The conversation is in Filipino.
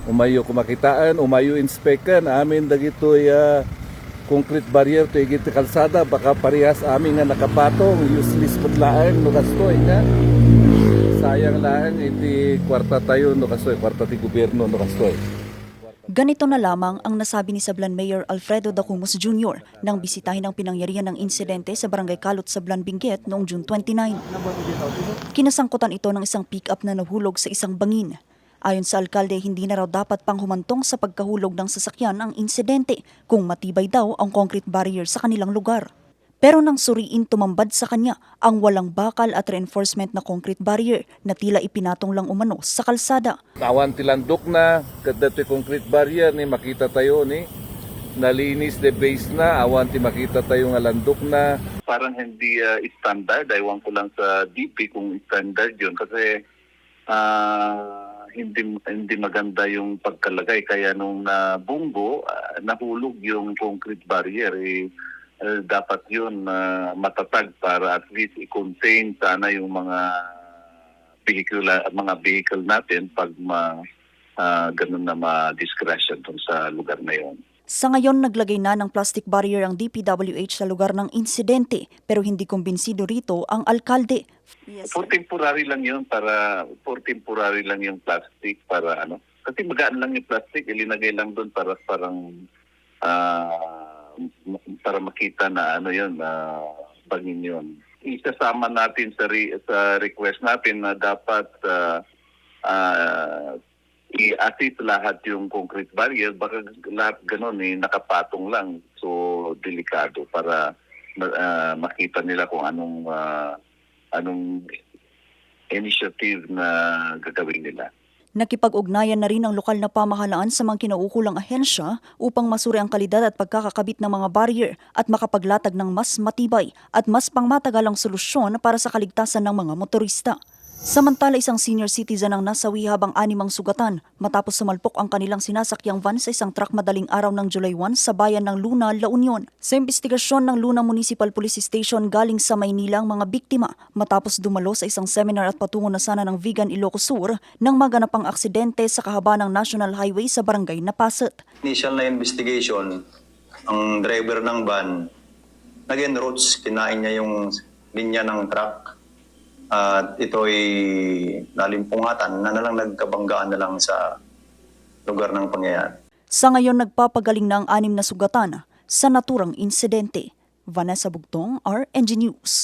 umayo kumakitaan, umayo inspekan, amin dagitoy concrete barrier to igit kalsada, baka parehas amin nga nakapatong, useless putlaan no kastoy nga. Sayang lang iti kwarta tayo no kastoy, kwarta ti gobyerno no kastoy. Ganito na lamang ang nasabi ni Sablan Mayor Alfredo Dacumus Jr. nang bisitahin ang pinangyarihan ng insidente sa Barangay Kalot, Sablan, Benguet noong June 29. Kinasangkutan ito ng isang pick-up na nahulog sa isang bangin. Ayon sa alkalde, hindi na raw dapat pang humantong sa pagkahulog ng sasakyan ang insidente kung matibay daw ang concrete barrier sa kanilang lugar. Pero nang suriin, tumambad sa kanya ang walang bakal at reinforcement na concrete barrier na tila ipinatong lang umano sa kalsada. Awan tilandok na, kada ti concrete barrier ni makita tayo ni nalinis the base na, awan ti makita tayo nga landok na. Parang hindi standard, aywan ko lang sa DP kung standard yun kasi hindi maganda yung pagkalagay kaya nung bunggo nahulog yung concrete barrier dapat yun matatag para at least i-contain sana yung mga vehicle natin pag ganun na ma-discretion dun sa lugar na yun. Sa ngayon, naglagay na ng plastic barrier ang DPWH sa lugar ng insidente pero hindi kumbinsido rito ang alkalde. For temporary lang yung plastic para ano. Kasi magaan lang yung plastic, ilinagay lang doon para makita na ano yun, bangin yun. Isasama natin sa request natin na dapat i-assist lahat yung concrete barrier, baka lahat ganun nakapatong lang. So delikado para makita nila kung anong initiative na gagawin nila. Nakipag-ugnayan na rin ang lokal na pamahalaan sa mga kinaukulang ahensya upang masuri ang kalidad at pagkakakabit ng mga barrier at makapaglatag ng mas matibay at mas pangmatagalang solusyon para sa kaligtasan ng mga motorista. Samantala, isang senior citizen ang nasawi habang 6 ang sugatan matapos sumalpok ang kanilang sinasakyang van sa isang truck madaling araw ng July 1 sa bayan ng Luna, La Union. Sa investigasyon ng Luna Municipal Police Station, galing sa Maynila ang mga biktima matapos dumalo sa isang seminar at patungo na sana ng Vigan, Ilocos Sur nang maganap ang aksidente sa kahabaan ng National Highway sa barangay Napasat. Initial na investigation, ang driver ng van nag-enroutes, kinain niya yung linya ng truck. At ito'y nalimpungatan na lang nagkabanggaan na lang sa lugar ng pangyayari. Sa ngayon, nagpapagaling na ang 6 na sugatan sa naturang insidente. Vanessa Bugtong, RNG News.